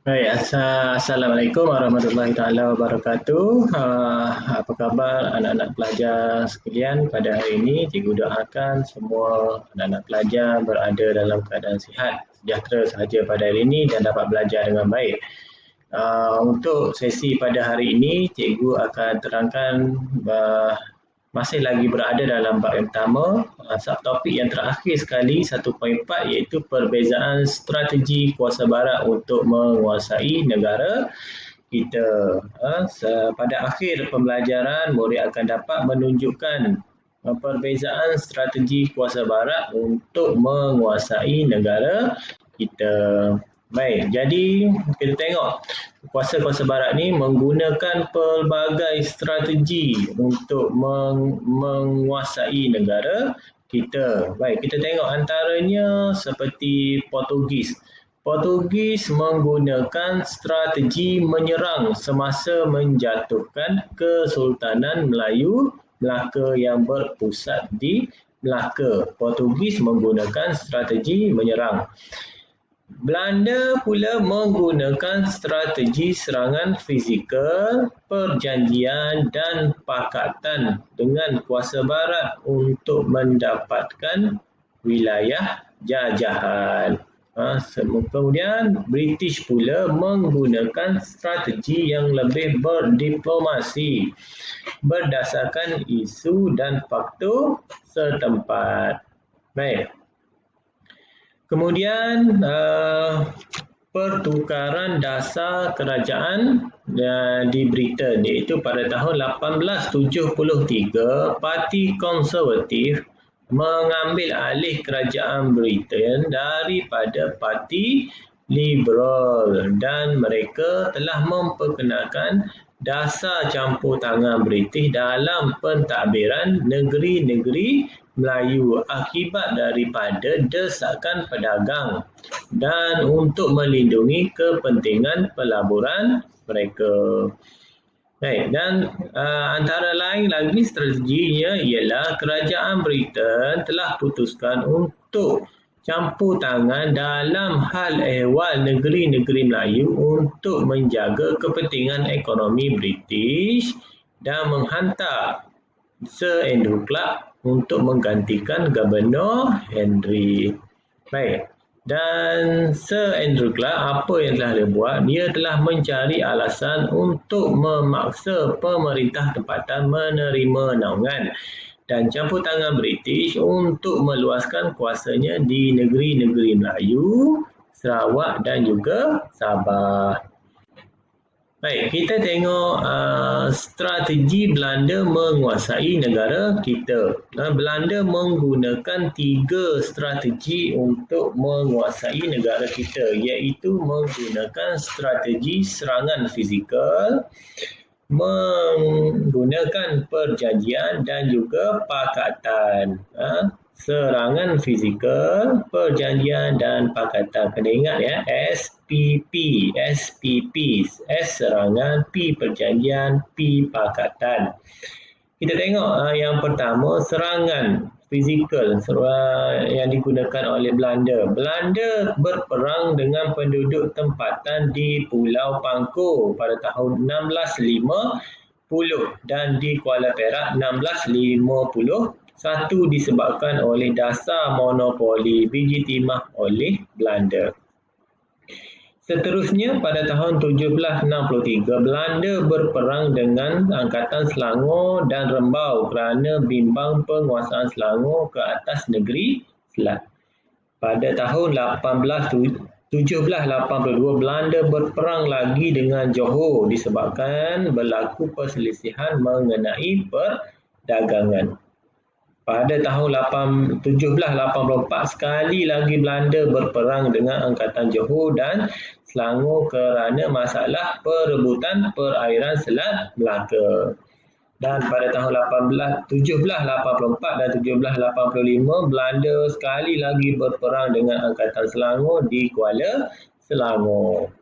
Baik, Assalamualaikum warahmatullahi taala wabarakatuh. Apa khabar anak-anak pelajar sekalian pada hari ini? Cikgu doakan semua anak-anak pelajar berada dalam keadaan sihat, sejahtera sahaja pada hari ini dan dapat belajar dengan baik. Untuk sesi pada hari ini, cikgu akan terangkan masih lagi berada dalam bab yang pertama, subtopik yang terakhir sekali 1.4 iaitu perbezaan strategi kuasa barat untuk menguasai negara kita. Pada akhir pembelajaran, murid akan dapat menunjukkan perbezaan strategi kuasa barat untuk menguasai negara kita. Baik, jadi kita tengok kuasa-kuasa barat ni menggunakan pelbagai strategi untuk menguasai negara kita. Baik, kita tengok antaranya seperti Portugis. Portugis menggunakan strategi menyerang semasa menjatuhkan Kesultanan Melayu Melaka yang berpusat di Melaka. Portugis menggunakan strategi menyerang. Belanda pula menggunakan strategi serangan fizikal, perjanjian dan pakatan dengan kuasa barat untuk mendapatkan wilayah jajahan. Kemudian British pula menggunakan strategi yang lebih berdiplomasi berdasarkan isu dan faktor setempat. Baik. Kemudian pertukaran dasar kerajaan di Britain iaitu pada tahun 1873 Parti Konservatif mengambil alih kerajaan Britain daripada Parti Liberal dan mereka telah memperkenalkan dasar campur tangan British dalam pentadbiran negeri-negeri Melayu akibat daripada desakan pedagang dan untuk melindungi kepentingan pelaburan mereka. Baik, dan antara lain lagi strateginya ialah kerajaan Britain telah putuskan untuk campur tangan dalam hal ehwal negeri-negeri Melayu untuk menjaga kepentingan ekonomi British dan menghantar Sir Andrew Clark untuk menggantikan Gubernur Henry. Baik. Dan Sir Andrew Clark apa yang telah dia buat? Dia telah mencari alasan untuk memaksa pemerintah tempatan menerima naungan dan campur tangan British untuk meluaskan kuasanya di negeri-negeri Melayu, Sarawak dan juga Sabah. Baik, kita tengok strategi Belanda menguasai negara kita. Belanda menggunakan 3 strategi untuk menguasai negara kita, iaitu menggunakan strategi serangan fizikal, menggunakan perjanjian dan juga pakatan. Serangan fizikal, perjanjian dan pakatan. Kena ingat ya, SPP, SPP, S serangan, P perjanjian, P pakatan. Kita tengok yang pertama, serangan fizikal yang digunakan oleh Belanda. Belanda berperang dengan penduduk tempatan di Pulau Pangkor pada tahun 1650 dan di Kuala Perak 1650. Satu disebabkan oleh dasar monopoli biji timah oleh Belanda. Seterusnya pada tahun 1763 Belanda berperang dengan Angkatan Selangor dan Rembau kerana bimbang penguasaan Selangor ke atas negeri Selat. Pada tahun 1782 Belanda berperang lagi dengan Johor disebabkan berlaku perselisihan mengenai perdagangan. Pada tahun 1784 sekali lagi Belanda berperang dengan Angkatan Johor dan Selangor kerana masalah perebutan perairan Selat Melaka. Dan pada tahun 1784 dan 1785 Belanda sekali lagi berperang dengan Angkatan Selangor di Kuala Selangor.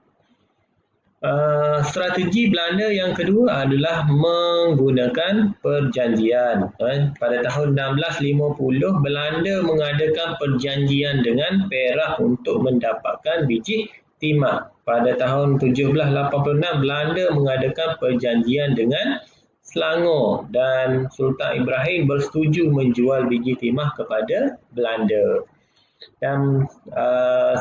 Strategi Belanda yang kedua adalah menggunakan perjanjian. Pada tahun 1650, Belanda mengadakan perjanjian dengan Perak untuk mendapatkan biji Timah. Pada tahun 1786, Belanda mengadakan perjanjian dengan Selangor dan Sultan Ibrahim bersetuju menjual biji timah kepada Belanda. Dan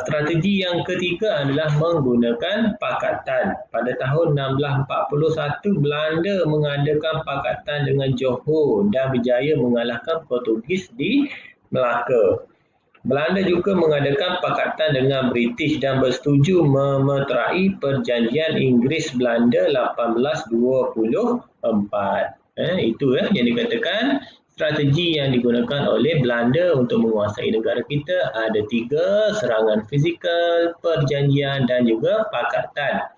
strategi yang ketiga adalah menggunakan pakatan. Pada tahun 1641, Belanda mengadakan pakatan dengan Johor dan berjaya mengalahkan Portugis di Melaka. Belanda juga mengadakan pakatan dengan British dan bersetuju memeterai perjanjian Inggeris-Belanda 1824. Itu yang dikatakan strategi yang digunakan oleh Belanda untuk menguasai negara kita ada 3, serangan fizikal, perjanjian dan juga pakatan.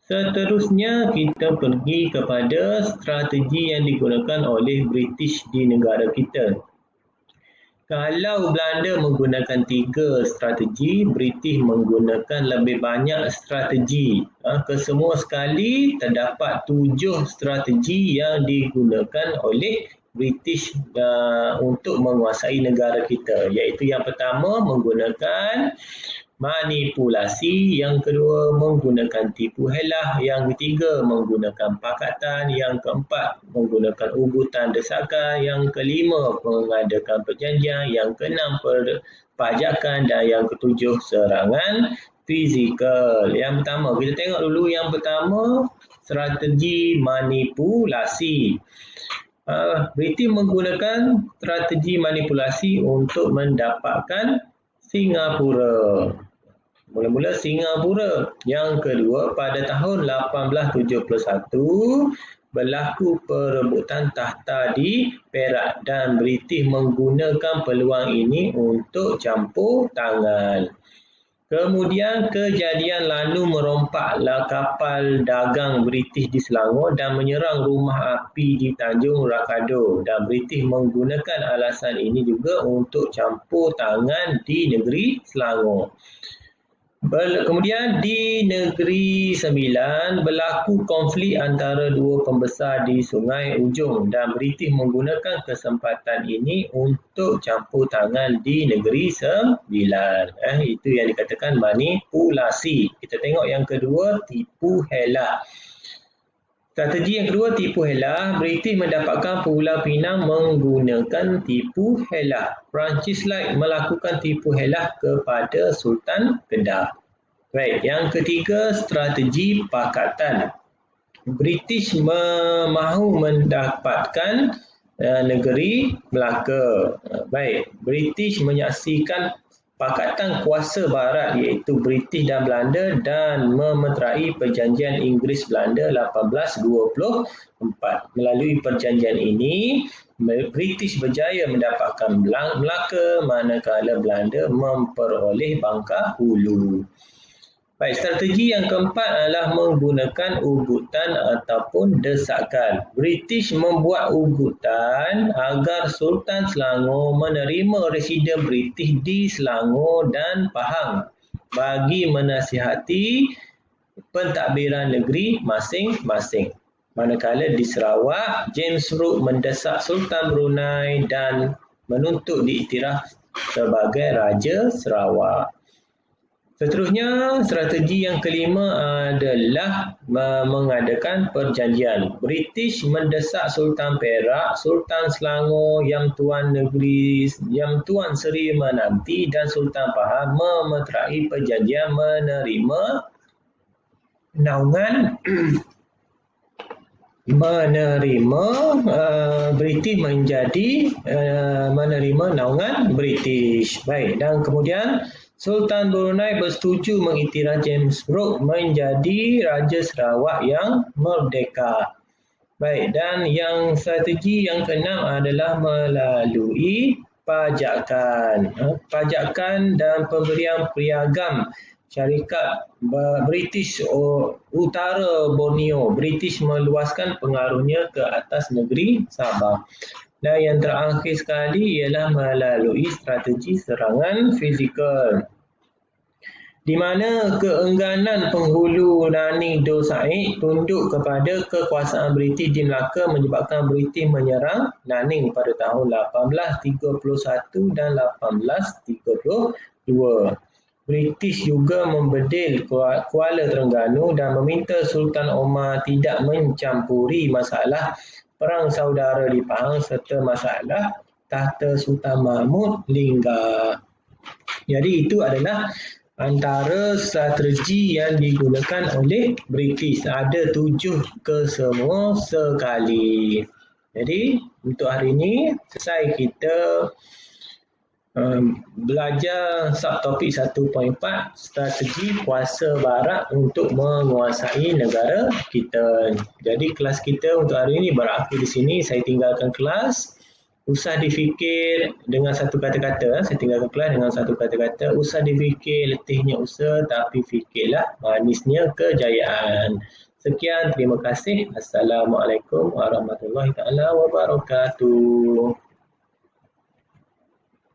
Seterusnya kita pergi kepada strategi yang digunakan oleh British di negara kita. Kalau Belanda menggunakan 3 strategi, British menggunakan lebih banyak strategi. Kesemua sekali terdapat 7 strategi yang digunakan oleh British untuk menguasai negara kita. Iaitu yang pertama menggunakan manipulasi, yang kedua menggunakan tipu helah, yang ketiga menggunakan pakatan, yang keempat menggunakan ugutan desakan, yang kelima mengadakan perjanjian, yang keenam perpajakan dan yang ketujuh serangan fizikal. Yang pertama, kita tengok dulu yang pertama, strategi manipulasi. British menggunakan strategi manipulasi untuk mendapatkan Singapura. Mula-mula Singapura. Yang kedua, pada tahun 1871 berlaku perebutan takhta di Perak dan British menggunakan peluang ini untuk campur tangan. Kemudian kejadian lalu merompaklah kapal dagang British di Selangor dan menyerang rumah api di Tanjung Rakado, dan British menggunakan alasan ini juga untuk campur tangan di negeri Selangor. Kemudian di Negeri Sembilan berlaku konflik antara dua pembesar di Sungai Ujong dan British menggunakan kesempatan ini untuk campur tangan di Negeri Sembilan. Itu yang dikatakan manipulasi. Kita tengok yang kedua, tipu helah. Strategi yang kedua, tipu helah. British mendapatkan Pulau Pinang menggunakan tipu helah. Perancis melakukan tipu helah kepada Sultan Kedah. Baik, yang ketiga, strategi pakatan. British mahu mendapatkan negeri Melaka. Baik, British menyaksikan pakatan kuasa barat iaitu British dan Belanda dan memeterai perjanjian Inggeris-Belanda 1824. Melalui perjanjian ini, British berjaya mendapatkan Melaka manakala Belanda memperoleh Bangka Hulu. Baik, strategi yang keempat adalah menggunakan ugutan ataupun desakan. British membuat ugutan agar Sultan Selangor menerima residen British di Selangor dan Pahang bagi menasihati pentadbiran negeri masing-masing. Manakala di Sarawak, James Brooke mendesak Sultan Brunei dan menuntut diiktiraf sebagai Raja Sarawak. Seterusnya, strategi yang kelima adalah mengadakan perjanjian. British mendesak Sultan Perak, Sultan Selangor, Yang Tuan Seri Menanti dan Sultan Pahang memeterai perjanjian menerima naungan British menerima naungan British. Baik, dan kemudian Sultan Brunei bersetuju mengiktiraf James Brooke menjadi Raja Sarawak yang merdeka. Baik, dan yang strategi yang keenam adalah melalui pajakan. Pajakan dan pemberian piagam syarikat British Utara Borneo. British meluaskan pengaruhnya ke atas negeri Sabah. Dan yang terakhir sekali ialah melalui strategi serangan fizikal, di mana keengganan penghulu Nani Dor Said tunduk kepada kekuasaan British di Melaka menyebabkan British menyerang Nanning pada tahun 1831 dan 1832. British juga membedil Kuala Terengganu dan meminta Sultan Omar tidak mencampuri masalah perang saudara di Pahang serta masalah tahta Sultan Mahmud Lingga. Jadi itu adalah antara strategi yang digunakan oleh British. Ada 7 kesemua sekali. Jadi untuk hari ini selesai kita belajar subtopik 1.4 strategi kuasa barat untuk menguasai negara kita. Jadi kelas kita untuk hari ini berakhir di sini. Saya tinggalkan kelas. Usah difikir dengan satu kata-kata. Saya tinggalkan kelas dengan satu kata-kata. Usah difikir letihnya usaha, tapi fikirlah manisnya kejayaan. Sekian, terima kasih. Assalamualaikum warahmatullahi wabarakatuh.